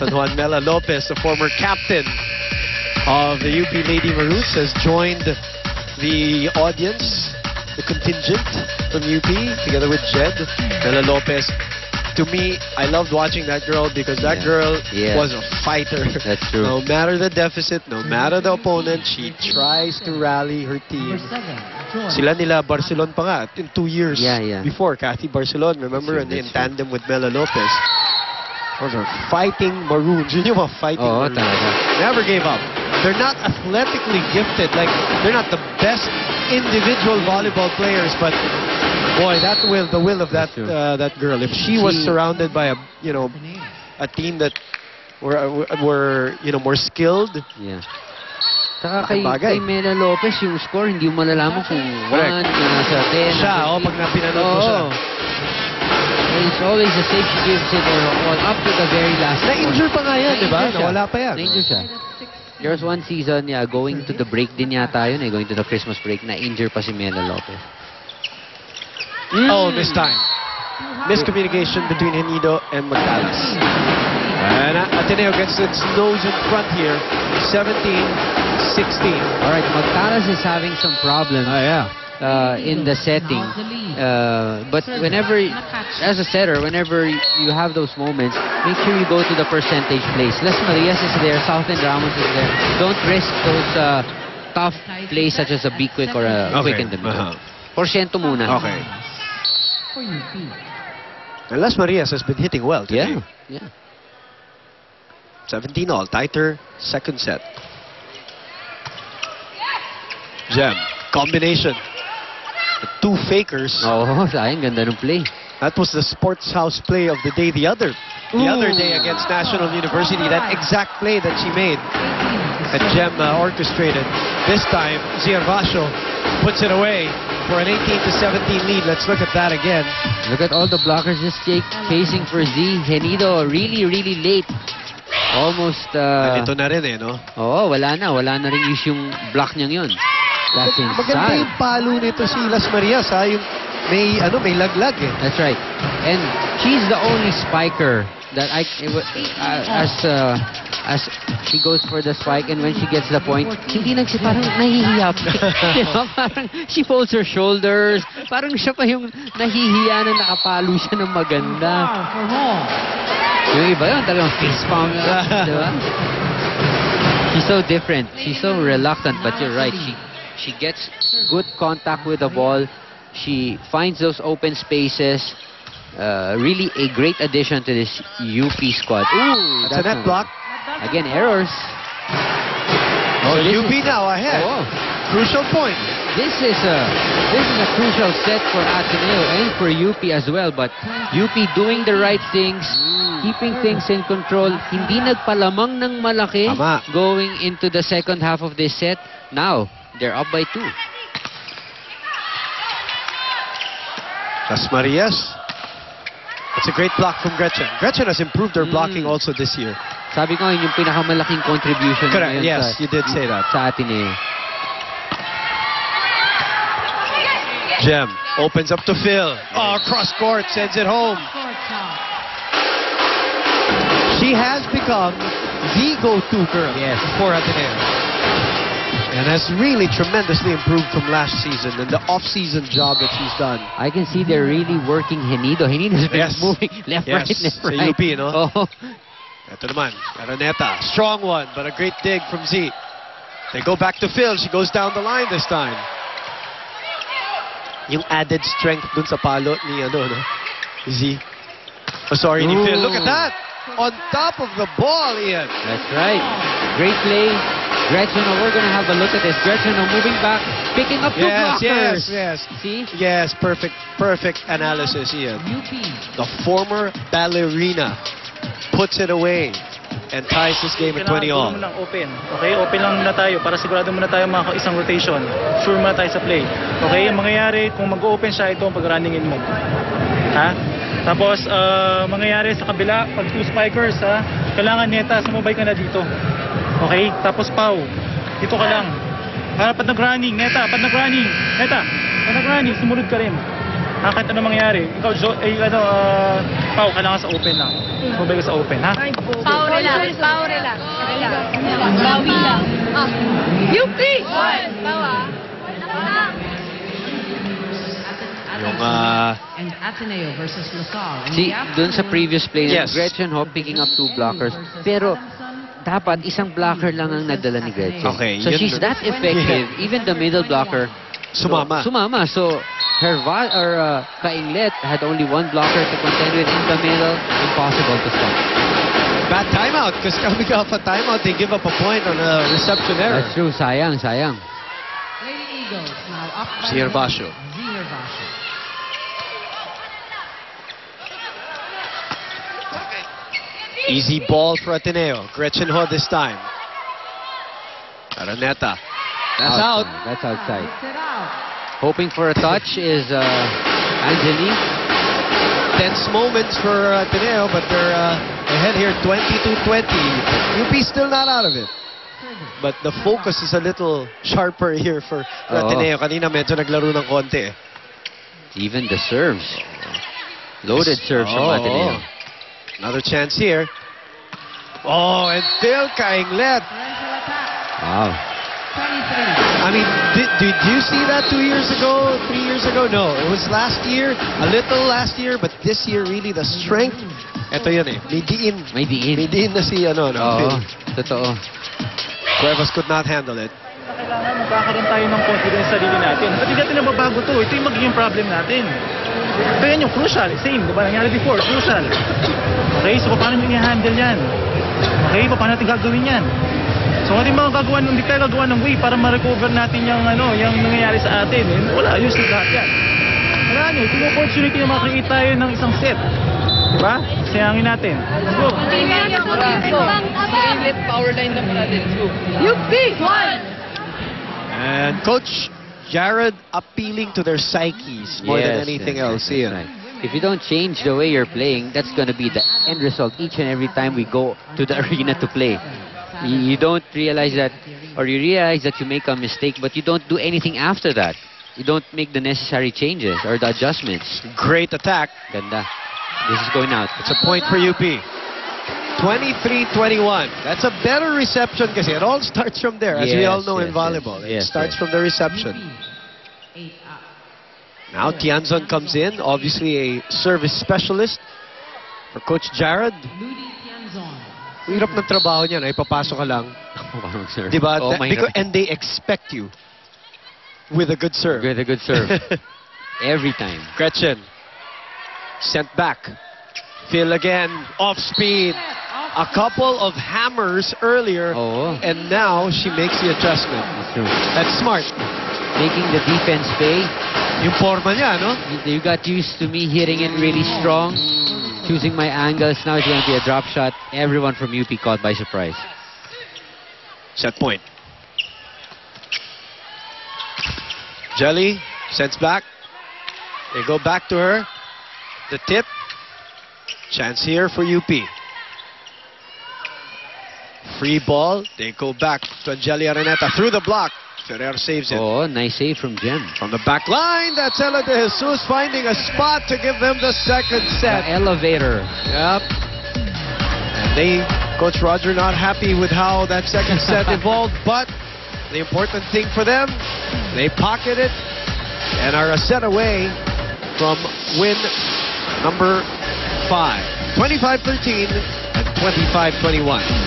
San Juan. Mela Lopez, the former captain of the UP Lady Maroons, has joined the audience, the contingent from UP, together with Jed. Mela Lopez. To me, I loved watching that girl because that girl was a fighter. That's true. No matter the deficit, no matter the opponent, she tries to rally her team. Sila nila Barcelona pa nga in 2 years before. Kathy Barcelona, remember? In tandem with Mela Lopez. Those are fighting Maroons. Yun yung mga fighting Maroons. Never gave up. They're not athletically gifted. Like, they're not the best individual volleyball players, but boy, the will of that that girl. If she was surrounded by a team that were more skilled. Saka kay Mela Lopez, yung score, hindi mo malalaman kung 1, kung nasa 10. Siya, pag napinanood mo siya. It's always the same. She gives it or up to the very last. Na-injure pa nga yan, di ba? Nawala pa yan. Na-injure siya. There was one season, going to the break din yata yun, going to the Christmas break, na-injure pa si Mela Lopez. Oh, this time. Miscommunication between Henido and Magtalas. And Ateneo gets its nose in front here. 17-16. All right, Magtalas is having some problems in the setting. But whenever, as a setter, whenever you have those moments, make sure you go to the percentage place. Las Marias is there, Southend Ramos is there. Don't risk those tough plays such as a B-quick or a quick in the middle. Porsyento muna. Okay. And Las Marias has been hitting well today. 17 all, tighter second set. Gem, combination. The 2 fakers. Oh, sayang, ganda ng play. That was the Sports House play of the day the other day against National University. That exact play that she made that Gem orchestrated. This time, Ziervasio puts it away for an 18-17 lead. Let's look at that again. Look at all the blockers just chasing for Z. Henido really, really late. Almost... Ito na rin no? Oo, wala na rin yung block niyang yun. That's inside. Maganda yung palo nito si Las Marias, ha? Yung may laglag eh. That's right. And she's the only spiker that as she goes for the spike, and when she gets the point, hindi parang nahihiya pa. Parang she folds her shoulders. Parang siya pa yung nahihiya na nakapalo siya ng maganda. Yung iba yun, talagang face palm. Diba? She's so different. She's so reluctant, but you're right. She gets good contact with the ball. She finds those open spaces. Really a great addition to this UP squad. Ooh, that's a net block. Again, errors. Oh, UP now ahead. Crucial point. This is a crucial set for Ateneo and for UP as well. But UP doing the right things, keeping things in control. Hindi nagpalamang ng malaki going into the second half of this set. Now, they're up by 2. Las Marias. It's a great block from Gretchen. Gretchen has improved her blocking also this year. Sabi ko, yun yung pinakamalaking contribution. Correct. Yes, you did say that. Sa Ateneo. Gem opens up to Phil. Oh, cross court, sends it home. She has become the go-to girl for Ateneo. And has really tremendously improved from last season and the off-season job that she's done. I can see they're really working Henido. Henido's been moving left, right, left, right. UP, no? Ito naman, Araneta. Strong one, but a great dig from Z. They go back to Phil. She goes down the line this time. Yung added strength dun sa palo ni Z. Oh, sorry, ni Phil. Look at that! On top of the ball, Ian. That's right. Great play. Gretchen, we're going to have a look at this. Gretchen moving back, picking up 2 blockers. Yes. See? Yes, perfect analysis, Ian. The former ballerina puts it away and ties this game at 20 all. Open. Okay, open lang muna tayo para sigurado muna tayo mga isang rotation. Sure muna tayo sa play. Okay, ang mangyayari, kung mag-open siya, ito ang pag-runningin mo. Ha? Tapos, mangyayari sa kabila, pag 2 spikers, kailangan neta, sumabay ka na dito. Okay? Tapos Pau, dito ka lang. Para pag nag-running, neta, pag nag-running, sumunod ka rin. Kahit ano mangyari. Ikaw, Pao, kailangan sa open lang. Mabay ka sa open, ha? Pao, relax. Bawi lang. UP! Bawa. Yung, And Ateneo versus Lasal. See, dun sa previous play, Yes. Gretchen Ho picking up 2 blockers. Pero, dapat isang blocker lang ang nadala ni Gretchen. Okay, So yun she's dun. that effective. Even the middle blocker, sumama. So, her Kainglet had only 1 blocker to contend with in the middle. Impossible to stop. Bad timeout, because coming off a timeout, they give up a point on a reception error. That's true. Sayang. Lady Eagles now up by Zihir Basho. Zihir Basho. Easy ball for Ateneo. Gretchen Ho this time. Araneta. That's out. That's outside. Sit out. Hoping for a touch is Angeli. Tense moments for Ateneo, but they're ahead here 22-20. UP still not out of it. But the focus is a little sharper here for Ateneo. Kanina medyo naglaro ng konti. Even the serves. Loaded serves from Ateneo. Another chance here. Oh, and still Kainglet. Torrential attack. Wow. 23. I mean, did you see that 2 years ago, 3 years ago? No, it was last year, a little last year, but this year really the strength. Ito yun eh, may diin. May diin. May diin na si Oo, Phil. totoo. Cuevas could not handle it. Kailangan magkakaroon tayo ng confidence sa sarili natin. Pati natin nababago to. Ito yung magiging problem natin. Ito yan yung crucial. Same, diba? Nangyari before, crucial. Okay, so paano nyo i-handle yan? Okay, paano natin gagawin yan? So hindi tayo gagawa ng way para ma-recover natin yung nangyayari sa atin. Wala, useless lahat yan. Wala nyo, ito yung opportunity na makakita tayo ng isang set. Diba? Sayangin natin. Let's go. Power line na pala din. UP! And Coach Jared appealing to their psyches more than anything else here. Right. If you don't change the way you're playing, that's going to be the end result each and every time we go to the arena to play. You don't realize that, or you realize that you make a mistake, but you don't do anything after that. You don't make the necessary changes or the adjustments. Great attack. Ganda. This is going out. It's a point for UP. 23-21. That's a better reception kasi it all starts from there, as we all know in volleyball. It starts from the reception. 8 up. Now Tianzon comes in, obviously a service specialist for Coach Jared. Ludi Tianzon. Hirap ng trabaho niya, na ipapasok ka lang. Parang serve. Diba? Oh, And they expect you with a good serve. With a good serve. Every time. Gretchen sent back. Phil again, off speed. A couple of hammers earlier, and now she makes the adjustment. That's true. That's smart. Making the defense pay. Yung forma niya, no? You got used to me hitting it really strong, choosing my angles. Now it's going to be a drop shot. Everyone from UP caught by surprise. Set point. Jelly sends back. They go back to her. The tip. Chance here for UP. Free ball. They go back to Angeli Araneta through the block. Ferrer saves it. Oh, nice save from Jem. From the back line, that's Ella de Jesus finding a spot to give them the second set. The elevator. Yep. And Coach Roger not happy with how that second set evolved, but the important thing for them, they pocket it and are a set away from win number 5. 25-13 and 25-21.